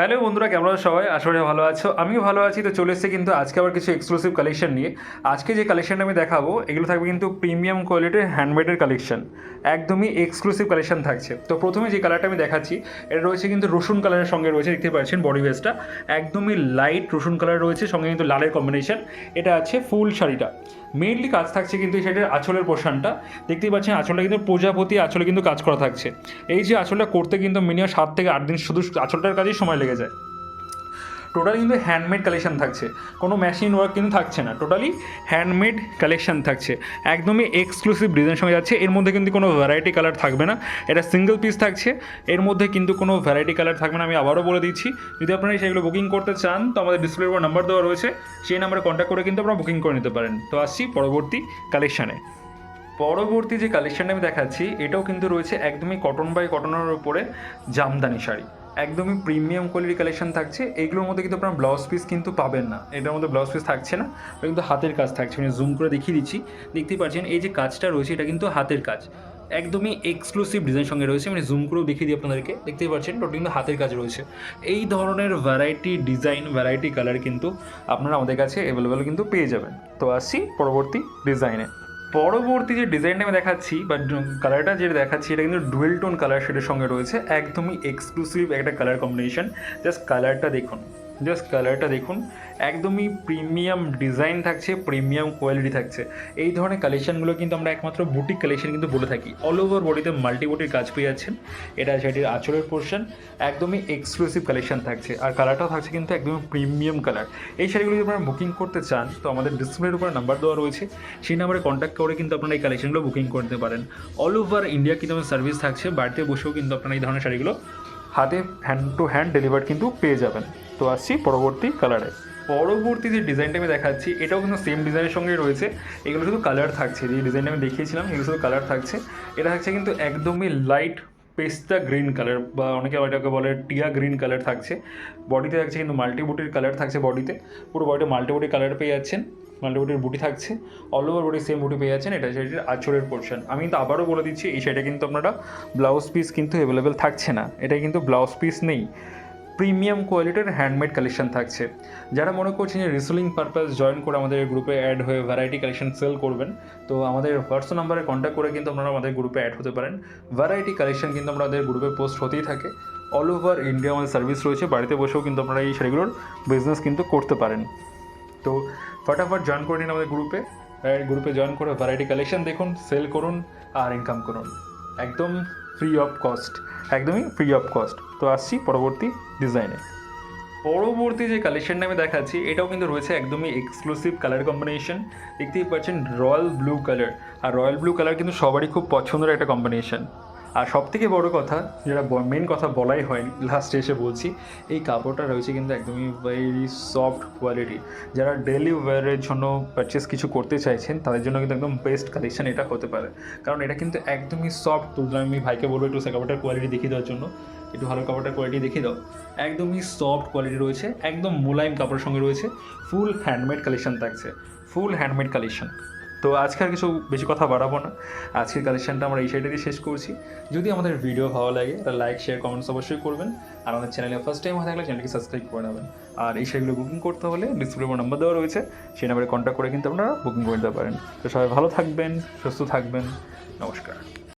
Hello বন্ধুরা, কেমন আছো সবাই? আশা করি ভালো আছো। আমিও ভালো আছি। তো চলে এসেছি কিন্তু আজকে আবার কিছু এক্সক্লুসিভ কালেকশন নিয়ে। আজকে যে কালেকশনটা আমি দেখাবো এগুলো থাকবে কিন্তু প্রিমিয়াম কোয়ালিটির হ্যান্ডমেডের কালেকশন, একদমই এক্সক্লুসিভ কালেকশন থাকছে। তো প্রথমে যে কালারটা আমি দেখাচ্ছি এটা রয়েছে কিন্তু রসুন কালারের সঙ্গে রয়েছে, দেখতে পাচ্ছেন বডি বেসটা একদমই লাইট রসুন কালার রয়েছে, সঙ্গে কিন্তু লালের কম্বিনেশন। এটা আছে ফুল শাড়িটা। মেইনলি কাজ থাকছে কিন্তু এই শাড়ির আঁচলের পোর্শনটা, দেখতেই পাচ্ছেন আঁচলটা কিন্তু প্রজাপতি আঁচলে কিন্তু কাজ করা থাকছে। এই যে আঁচলটা করতে কিন্তু মিনিমাম 7 থেকে 8 দিন শুধু আঁচলটার কাজেই সময় লেগে যায়। টোটালি কিন্তু হ্যান্ডমেড কালেকশন থাকছে, কোনো মেশিন ওয়ার্ক কিন্তু থাকছে না, টোটালি হ্যান্ডমেড কালেকশন থাকছে, একদমই এক্সক্লুসিভ ডিজাইন সঙ্গে যাচ্ছে। এর মধ্যে কিন্তু কোনো ভ্যারাইটি কালার থাকবে না, এটা সিঙ্গেল পিস থাকছে, এর মধ্যে কিন্তু কোনো ভ্যারাইটি কালার থাকবে না। আমি আবারও বলে দিচ্ছি, যদি আপনারা সেগুলো বুকিং করতে চান তো আমাদের ডিসপ্লের উপর নাম্বার দেওয়া রয়েছে, সেই নাম্বারে কন্ট্যাক্ট করে কিন্তু আপনারা বুকিং করে নিতে পারেন। তো আসছি পরবর্তী কালেকশানে। পরবর্তী যে কালেকশানটা আমি দেখাচ্ছি এটাও কিন্তু রয়েছে একদমই কটন বাই কটনের উপরে জামদানি শাড়ি, একদমই প্রিমিয়াম কোয়ালিটি কালেকশন থাকছে। এইগুলোর মধ্যে কিন্তু আপনার ব্লাউজ পিস কিন্তু পাবেন না, এটার মধ্যে ব্লাউজ পিস থাকছে না, এটা কিন্তু হাতের কাজ থাকছে। আমি জুম করে দেখিয়ে দিচ্ছি, দেখতেই পাচ্ছেন এই যে কাজটা রয়েছে এটা কিন্তু হাতের কাজ, একদমই এক্সক্লুসিভ ডিজাইন সঙ্গে রয়েছে। মানে জুম করেও দেখিয়ে দিই আপনাদেরকে, দেখতেই পাচ্ছেন টোটাল কিন্তু হাতের কাজ রয়েছে। এই ধরনের ভ্যারাইটি ডিজাইন, ভ্যারাইটি কালার কিন্তু আপনারা আমাদের কাছে অ্যাভেলেবেল কিন্তু পেয়ে যাবেন। তো আসছি পরবর্তী ডিজাইনে। পরবর্তী যে ডিজাইনটা আমি দেখাচ্ছি বা কালারটা যেটা দেখাচ্ছি এটা কিন্তু ডুয়েল টোন কালার শেডের সঙ্গে রয়েছে, একদমই এক্সক্লুসিভ একটা কালার কম্বিনেশন। জাস্ট কালারটা দেখুন, জাস্ট কালারটা দেখুন, একদমই প্রিমিয়াম ডিজাইন থাকছে, প্রিমিয়াম কোয়ালিটি থাকছে। এই ধরনের কালেকশনগুলো কিন্তু আমরা একমাত্র বুটিক কালেকশন কিন্তু বলে থাকি। অল ওভার বডিতে মাল্টি বুটির কাজ পেয়ে যাচ্ছেন। এটা সেটির আঁচলের পোর্শন, একদমই এক্সক্লুসিভ কালেকশন থাকছে, আর কালারটাও থাকছে কিন্তু একদমই প্রিমিয়াম কালার। এই শাড়িগুলো যদি আপনারা বুকিং করতে চান তো আমাদের ডিসপ্লের উপরে নাম্বার দেওয়া রয়েছে, সেই নাম্বারে কন্ট্যাক্ট করে কিন্তু আপনারা এই কালেকশনগুলো বুকিং করতে পারেন। অল ওভার ইন্ডিয়া কিন্তু আমাদের সার্ভিস থাকছে, বাড়িতে বসেও কিন্তু আপনারা এই ধরনের শাড়িগুলো হাতে হ্যান্ড টু হ্যান্ড ডেলিভার কিন্তু পেয়ে যাবেন। তো আসছি পরবর্তী কালারে। পরবর্তী যে ডিজাইনটা আমি দেখাচ্ছি এটাও কিন্তু সেম ডিজাইনের সঙ্গে রয়েছে, এগুলো শুধু কালার থাকছে। যে ডিজাইনটা আমি দেখিয়েছিলাম এগুলো শুধু কালার থাকছে। এটা থাকছে কিন্তু একদমই লাইট পেস্তা গ্রিন কালার, বা অনেকে এটাকে বলে টিয়া গ্রিন কালার থাকছে। বডিতে থাকছে কিন্তু মাল্টিবুটির কালার থাকছে, বডিতে পুরো বডিতে মাল্টিবুটির কালার পেয়ে যাচ্ছেন, মাল্টিবুটির বুটি থাকছে, অল ওভার বডি সেম বুটি পেয়ে যাচ্ছেন। এটা শাড়িটির আঁচলের পোর্শন। আমি কিন্তু আবারও বলে দিচ্ছি এই শাড়িটা কিন্তু আপনারা ব্লাউজ পিস কিন্তু অ্যাভেলেবেল থাকছে না, এটা কিন্তু ব্লাউজ পিস নেই, প্রিমিয়াম কোয়ালিটির হ্যান্ডমেড কালেকশন থাকছে। যারা মনে করছেন যে রিসেলিং পারপাস জয়েন করে আমাদের গ্রুপে অ্যাড হয়ে ভ্যারাইটি কালেকশন সেল করবেন, তো আমাদের হোয়াটসঅ্যাপ নাম্বারে কন্ট্যাক্ট করে কিন্তু আপনারা আমাদের গ্রুপে অ্যাড হতে পারেন। ভ্যারাইটি কালেকশন কিন্তু আমাদের গ্রুপে পোস্ট হতেই থাকে। অল ওভার ইন্ডিয়া আমাদের সার্ভিস রয়েছে, বাড়িতে বসেও কিন্তু আপনারা এই শাড়িগুলোর বিজনেস কিন্তু করতে পারেন। তো ফটাফট জয়েন করে নিন আমাদের গ্রুপে, গ্রুপে জয়েন করে ভ্যারাইটি কালেকশন দেখুন, সেল করুন আর ইনকাম করুন, একদম ফ্রি অফ কস্ট, একদমই ফ্রি অফ কস্ট। তো আসছি পরবর্তী ডিজাইনে। পরবর্তী যে কালেকশনটা আমি দেখাচ্ছি এটাও কিন্তু রয়েছে একদমই এক্সক্লুসিভ কালার কম্বিনেশন, দেখতেই পাচ্ছেন রয়্যাল ব্লু কালার। আর রয়্যাল ব্লু কালার কিন্তু সবারই খুব পছন্দের একটা কম্বিনেশন। আর সবথেকে বড় কথা, যেটা মেন কথা বলাই হয়নি, লাস্টে এসে বলছি, এই কাপড়টা রয়েছে কিন্তু একদমই ভেরি সফট কোয়ালিটি। যারা ডেলি ওয়্যারের জন্য পারচেস কিছু করতে চাইছেন তাদের জন্য কিন্তু একদম বেস্ট কালেকশন এটা হতে পারে, কারণ এটা কিন্তু একদমই সফট। তো আমি ভাইকে বলবো একটু কাপড়টার কোয়ালিটি দেখিয়ে দেওয়ার জন্য, একটু ভালো কাপড়টার কোয়ালিটি দেখিয়ে দাও। একদমই সফট কোয়ালিটি রয়েছে, একদম মোলায়েম কাপড়ের সঙ্গে রয়েছে, ফুল হ্যান্ডমেড কালেকশন থাকছে, ফুল হ্যান্ডমেড কালেকশন। তো আজকে আর কিছু বেশি কথা বাড়াবো না, আজকের কালেকশনটা আমরা এই সাইডে দিয়ে শেষ করছি। যদি আমাদের ভিডিও ভালো লাগে তাহলে লাইক শেয়ার কমেন্টস অবশ্যই করবেন, আর আমাদের চ্যানেলে ফার্স্ট টাইম হয়ে থাকলে চ্যানেলকে সাবস্ক্রাইব করে নেবেন। আর এই শাড়িগুলো বুকিং করতে হলে ডিসপ্লে নাম্বার দেওয়া রয়েছে, সেই নাম্বারে কন্ট্যাক্ট করে কিন্তু আপনারা বুকিং করে নিতে পারেন। তো সবাই ভালো থাকবেন, সুস্থ থাকবেন, নমস্কার।